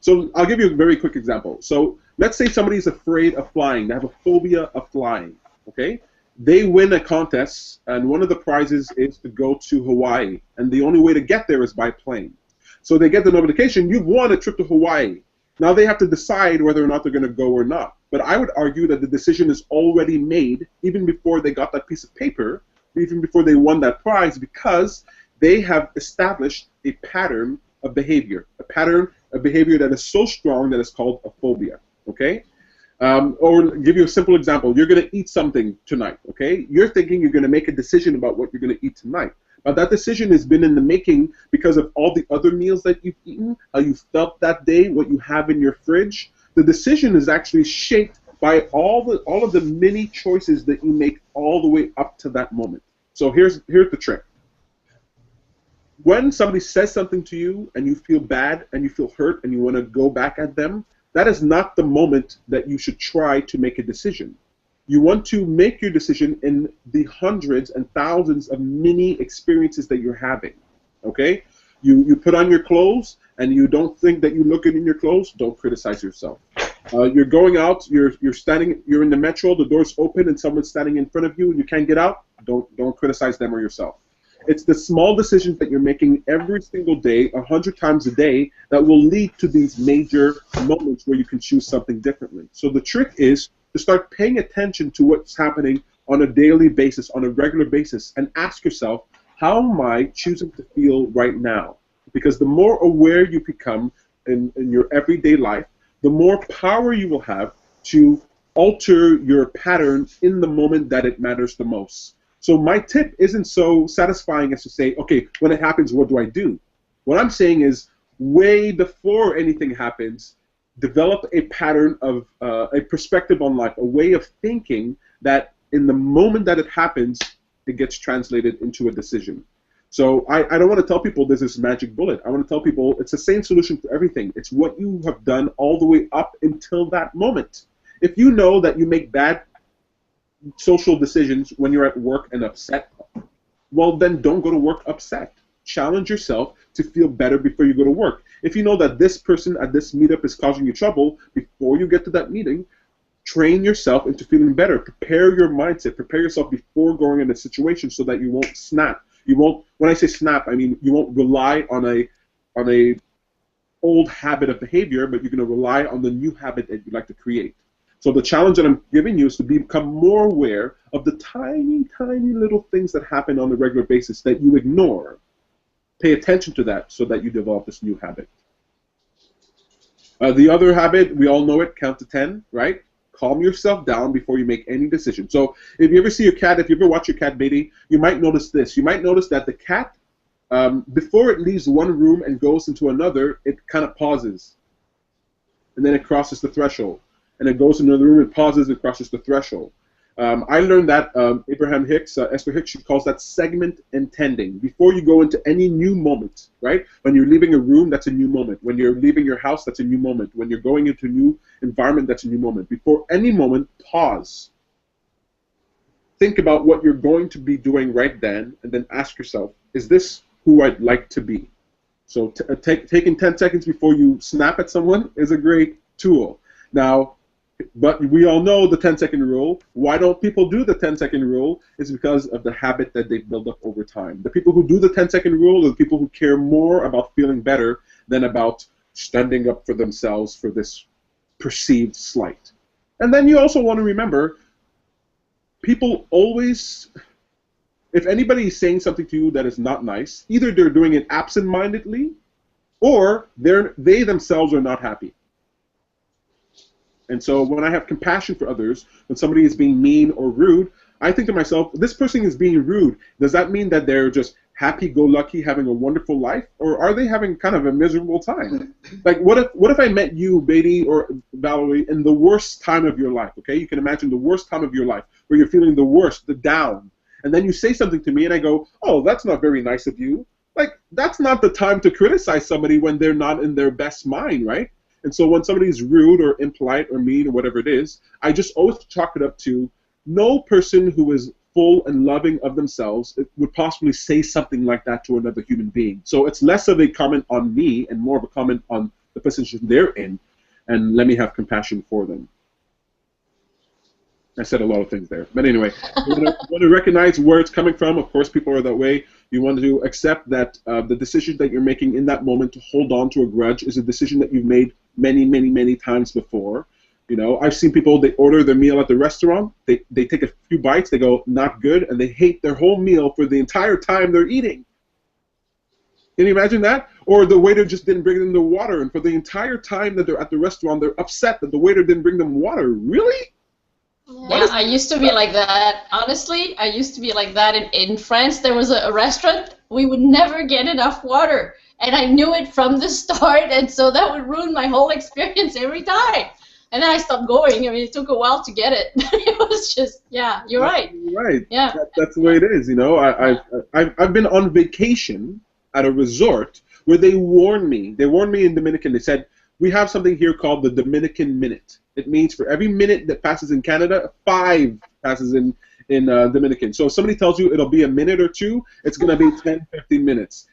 So I'll give you a very quick example. So let's say somebody's afraid of flying. They have a phobia of flying. Okay? They win a contest, and one of the prizes is to go to Hawaii. And the only way to get there is by plane. So they get the notification, you've won a trip to Hawaii. Now they have to decide whether or not they're going to go or not. But I would argue that the decision is already made even before they got that piece of paper, even before they won that prize, because they have established a pattern of behavior, a behavior that is so strong that it's called a phobia. Okay? Or give you a simple example. You're going to eat something tonight. Okay? You're thinking you're going to make a decision about what you're going to eat tonight. But that decision has been in the making because of all the other meals that you've eaten, how you felt that day, what you have in your fridge. The decision is actually shaped by all of the many choices that you make all the way up to that moment. So here's the trick. When somebody says something to you and you feel bad and you feel hurt and you want to go back at them, that is not the moment that you should try to make a decision. You want to make your decision in the hundreds and thousands of mini experiences that you're having. Okay? You put on your clothes and you don't think that you look good in your clothes, don't criticize yourself. You're going out. You're standing. You're in the metro. The door's open, and someone's standing in front of you, and you can't get out. Don't criticize them or yourself. It's the small decisions that you're making every single day, 100 times a day, that will lead to these major moments where you can choose something differently. So the trick is to start paying attention to what's happening on a daily basis, on a regular basis, and ask yourself, how am I choosing to feel right now? Because the more aware you become in your everyday life, the more power you will have to alter your pattern in the moment that it matters the most. So my tip isn't so satisfying as to say, okay, when it happens, what do I do? What I'm saying is, way before anything happens, develop a pattern of a perspective on life, a way of thinking that in the moment that it happens, it gets translated into a decision. So I don't want to tell people there's this magic bullet. I want to tell people it's the same solution for everything. It's what you have done all the way up until that moment. If you know that you make bad social decisions when you're at work and upset, well, then don't go to work upset. Challenge yourself to feel better before you go to work. If you know that this person at this meetup is causing you trouble, before you get to that meeting, train yourself into feeling better. Prepare your mindset. Prepare yourself before going in a situation so that you won't snap. You won't. When I say snap, I mean you won't rely on a old habit of behavior, but you're going to rely on the new habit that you'd like to create. So the challenge that I'm giving you is to become more aware of the tiny, tiny little things that happen on a regular basis that you ignore. Pay attention to that so that you develop this new habit. The other habit, we all know it, count to 10, right? Calm yourself down before you make any decision. So if you ever see your cat, if you ever watch your cat, Beatty, you might notice this. You might notice that the cat, before it leaves one room and goes into another, it kind of pauses. And then it crosses the threshold. And it goes into another room, it pauses, it crosses the threshold. I learned that Abraham Hicks, Esther Hicks, she calls that segment intending. Before you go into any new moment, right? When you're leaving a room, that's a new moment. When you're leaving your house, that's a new moment. When you're going into a new environment, that's a new moment. Before any moment, pause. Think about what you're going to be doing right then, and then ask yourself, is this who I'd like to be? So taking 10 seconds before you snap at someone is a great tool. Now, but we all know the 10-second rule. Why don't people do the 10-second rule? It's because of the habit that they've built up over time. The people who do the 10-second rule are the people who care more about feeling better than about standing up for themselves for this perceived slight. And then you also want to remember, people always, if anybody is saying something to you that is not nice, either they're doing it absent-mindedly or they themselves are not happy. And so when I have compassion for others, when somebody is being mean or rude, I think to myself, this person is being rude. Does that mean that they're just happy-go-lucky, having a wonderful life, or are they having kind of a miserable time? Like, what if I met you, Beatty or Valerie, in the worst time of your life? Okay, you can imagine the worst time of your life, where you're feeling the worst, the down, and then you say something to me, and I go, "Oh, that's not very nice of you." Like, that's not the time to criticize somebody when they're not in their best mind, right? And so when somebody's rude or impolite or mean or whatever it is, I just always chalk it up to no person who is full and loving of themselves would possibly say something like that to another human being. So it's less of a comment on me and more of a comment on the position they're in, and let me have compassion for them. I said a lot of things there. But anyway, you want to recognize where it's coming from. Of course, people are that way. You want to accept that the decision that you're making in that moment to hold on to a grudge is a decision that you've made many, many, many times before. You know, I've seen people, they order their meal at the restaurant, they take a few bites, they go, not good, and they hate their whole meal for the entire time they're eating. Can you imagine that? Or the waiter just didn't bring them the water, and for the entire time that they're at the restaurant, they're upset that the waiter didn't bring them water. Really? Yeah, I used to be like that. Honestly, I used to be like that. In France, there was a restaurant. We would never get enough water. And I knew it from the start, and so that would ruin my whole experience every time. And then I stopped going. I mean, it took a while to get it. It was just, yeah, you're right. You're right. Yeah. That's the way it is, you know. I've been on vacation at a resort where they warned me. They warned me in Dominican. They said, we have something here called the Dominican minute. It means for every minute that passes in Canada, 5 passes in Dominican. So if somebody tells you it'll be a minute or 2, it's going to be 10, 15 minutes.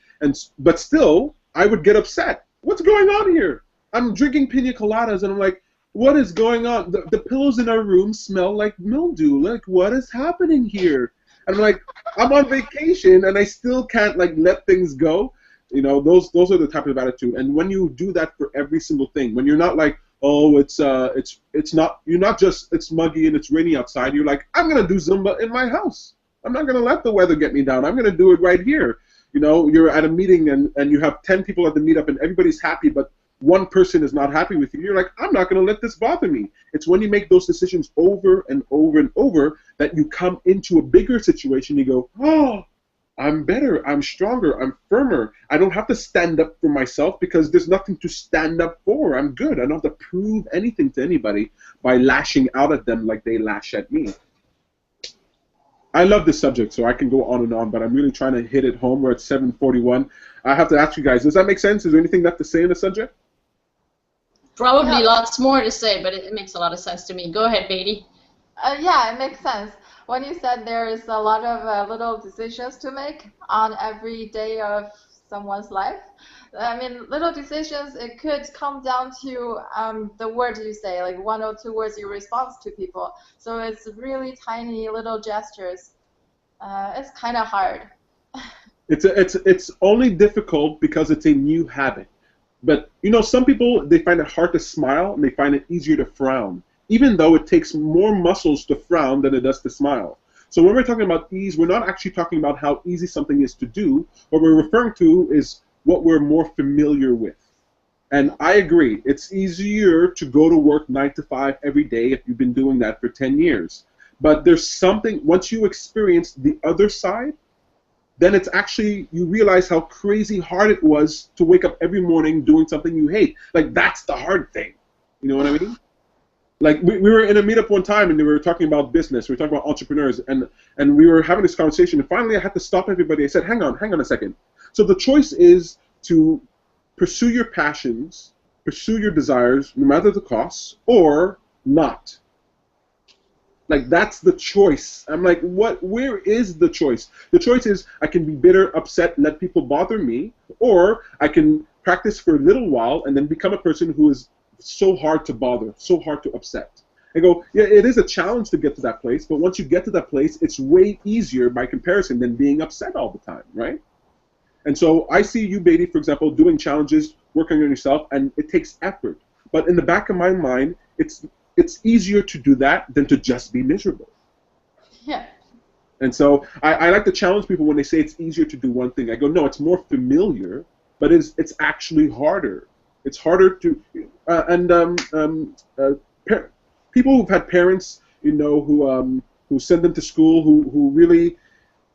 But still, I would get upset. What's going on here? I'm drinking pina coladas, and I'm like, what is going on? The pillows in our room smell like mildew. Like, what is happening here? And I'm like, I'm on vacation and I still can't like let things go. You know, those are the type of attitude. And when you do that for every single thing, when you're not like, oh, it's not, you're not just, it's muggy and it's rainy outside. You're like, I'm gonna do Zumba in my house. I'm not gonna let the weather get me down. I'm gonna do it right here. You know, you're at a meeting and you have 10 people at the meetup and everybody's happy, but one person is not happy with you. You're like, I'm not gonna let this bother me. It's when you make those decisions over and over and over that you come into a bigger situation. You go, oh, I'm better, I'm stronger, I'm firmer. I don't have to stand up for myself because there's nothing to stand up for. I'm good. I don't have to prove anything to anybody by lashing out at them like they lash at me. I love this subject, so I can go on and on, but I'm really trying to hit it home. We're at 7:41. I have to ask you guys, does that make sense? Is there anything left to say in the subject? Probably lots more to say, but it makes a lot of sense to me. Go ahead, Beatty. Yeah, it makes sense. When you said there is a lot of little decisions to make on every day of someone's life, I mean, little decisions, it could come down to the words you say, like 1 or 2 words you respond to people. So it's really tiny little gestures. It's kind of hard. It's only difficult because it's a new habit. But, you know, some people, they find it hard to smile and they find it easier to frown, even though it takes more muscles to frown than it does to smile. So when we're talking about ease, we're not actually talking about how easy something is to do. What we're referring to is what we're more familiar with. And I agree, it's easier to go to work 9 to 5 every day if you've been doing that for 10 years. But there's something, once you experience the other side, then it's actually, you realize how crazy hard it was to wake up every morning doing something you hate. Like, that's the hard thing. You know what I mean? Like, we were in a meetup one time, and we were talking about business. We were talking about entrepreneurs, and we were having this conversation, and finally I had to stop everybody. I said, hang on a second. So the choice is to pursue your passions, pursue your desires, no matter the costs, or not. Like, that's the choice. I'm like, where is the choice? The choice is I can be bitter, upset, let people bother me, or I can practice for a little while and then become a person who is so hard to bother, so hard to upset. I go, yeah, it is a challenge to get to that place, but once you get to that place, it's way easier by comparison than being upset all the time, right? And so I see you, Beatty, for example, doing challenges, working on yourself, and it takes effort. But in the back of my mind, it's easier to do that than to just be miserable. Yeah. And so I like to challenge people when they say it's easier to do one thing. I go, no, it's more familiar, but it's actually harder. It's harder to, people who've had parents, you know, who send them to school, who really,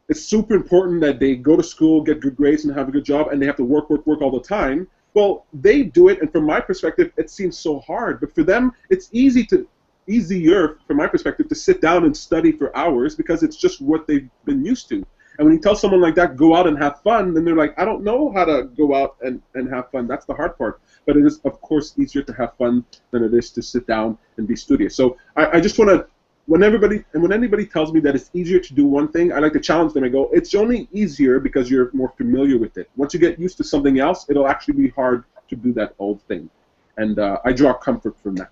it's super important that they go to school, get good grades, and have a good job, and they have to work all the time. Well, they do it, and from my perspective, it seems so hard. But for them, it's easier, from my perspective, to sit down and study for hours because it's just what they've been used to. And when you tell someone like that, go out and have fun, then they're like, I don't know how to go out and have fun. That's the hard part. But it is, of course, easier to have fun than it is to sit down and be studious. So I just want to, when anybody tells me that it's easier to do one thing, I like to challenge them and go, it's only easier because you're more familiar with it. Once you get used to something else, it'll actually be hard to do that old thing. And I draw comfort from that.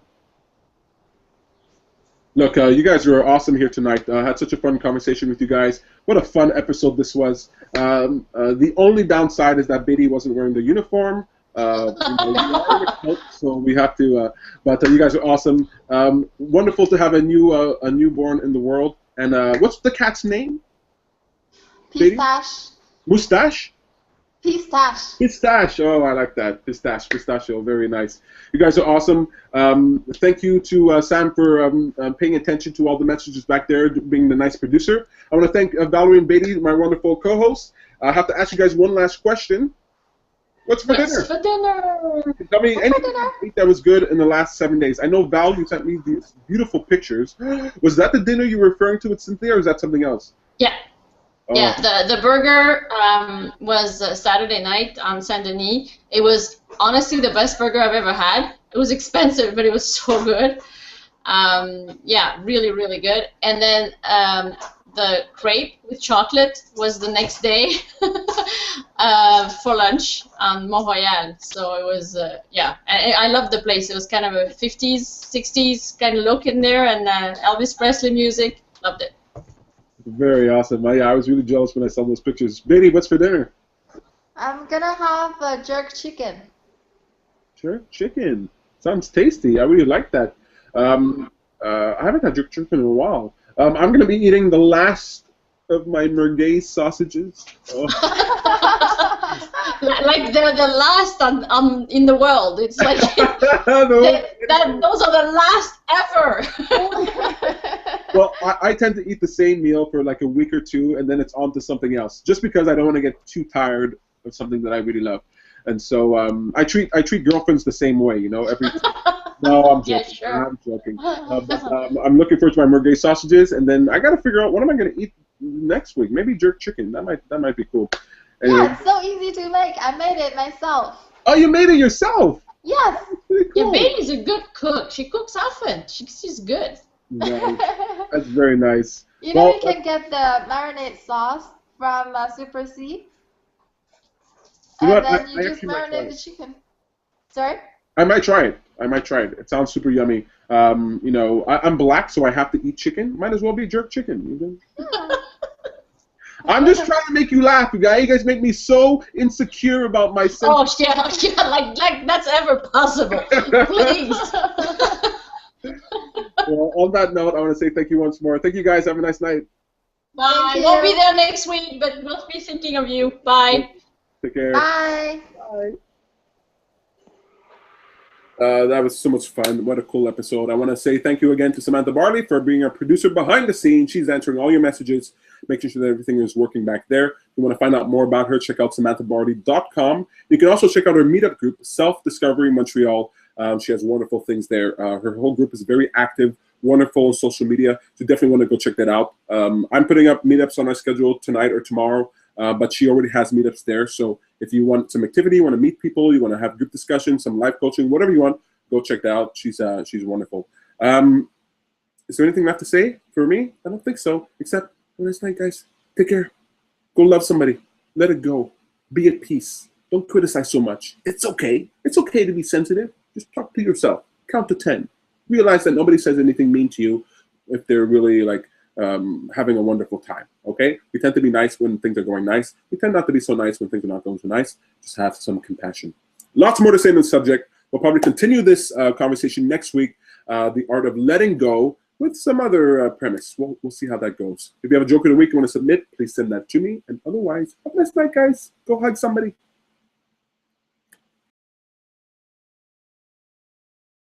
Look, you guys were awesome here tonight. I had such a fun conversation with you guys. What a fun episode this was. The only downside is that Beatty wasn't wearing the uniform. So we have to, but you guys are awesome. Wonderful to have a newborn in the world. And what's the cat's name? Pistache. Mustache? Pistache. Pistache. Oh, I like that. Pistachio. Very nice. You guys are awesome. Thank you to Sam for paying attention to all the messages back there, being the nice producer. I want to thank Valerie and Beatty, my wonderful co-hosts. I have to ask you guys one last question. What's for dinner? For dinner? Tell me anything that was good in the last 7 days. I know, Val, you sent me these beautiful pictures. Was that the dinner you were referring to with Cynthia, or is that something else? Yeah. Oh. Yeah, the burger was Saturday night on Saint Denis. It was honestly the best burger I've ever had. It was expensive, but it was so good. Yeah, really, really good. And then the crepe with chocolate was the next day. for lunch on Mont Royal. So it was, yeah, I loved the place. It was kind of a 50s, 60s kind of look in there, and Elvis Presley music. Loved it. Very awesome. I was really jealous when I saw those pictures. Beatty, what's for dinner? I'm gonna have jerk chicken. Jerk chicken. Sounds tasty. I really like that. I haven't had jerk chicken in a while. I'm going to be eating the last of my merguez sausages. Oh. Like they're the last in the world. It's like those are the last ever. Well, I tend to eat the same meal for like a week or two, and then it's on to something else, just because I don't want to get too tired of something that I really love. And so I treat girlfriends the same way, you know. No, I'm joking. Yeah, sure. I'm joking. But, I'm looking forward to my merguez sausages, and then I got to figure out what am I going to eat next week. Maybe jerk chicken. That might be cool. Anyway. Yeah, it's so easy to make. I made it myself. Oh, you made it yourself? Yes. Pretty cool. Yeah, Bailey's a good cook. She cooks often. She's good. Nice. That's very nice. You know, you can get the marinade sauce from Super C. And then you just marinate the chicken. Sorry? I might try it. It sounds super yummy. You know, I'm black, so I have to eat chicken. Might as well be jerk chicken. I'm just trying to make you laugh, you guys. You guys make me so insecure about myself. Oh, yeah, like that's ever possible. Please. Well, on that note, I want to say thank you once more. Thank you, guys. Have a nice night. Bye. I won't be there next week, but we'll be thinking of you. Bye. Take care. Bye. Bye. That was so much fun. What a cool episode. I want to say thank you again to Samantha Barley for being our producer behind the scenes. She's answering all your messages, making sure that everything is working back there. If you want to find out more about her, check out samanthabarley.com. You can also check out her meetup group, Self-Discovery Montreal. She has wonderful things there. Her whole group is very active, wonderful on social media. So definitely want to go check that out. I'm putting up meetups on our schedule tonight or tomorrow. But she already has meetups there. So if you want some activity, you want to meet people, you want to have group discussion, some life coaching, whatever you want, go check that out. She's wonderful. Is there anything left to say for me? I don't think so. Except, have a nice night, guys. Take care. Go love somebody. Let it go. Be at peace. Don't criticize so much. It's okay. It's okay to be sensitive. Just talk to yourself. Count to 10. Realize that nobody says anything mean to you if they're really like having a wonderful time, okay? We tend to be nice when things are going nice. We tend not to be so nice when things are not going so nice. Just have some compassion. Lots more to say on the subject. We'll probably continue this conversation next week, the art of letting go, with some other premise. We'll see how that goes. If you have a joke of the week you want to submit, please send that to me. And otherwise, have a nice night, guys. Go hug somebody.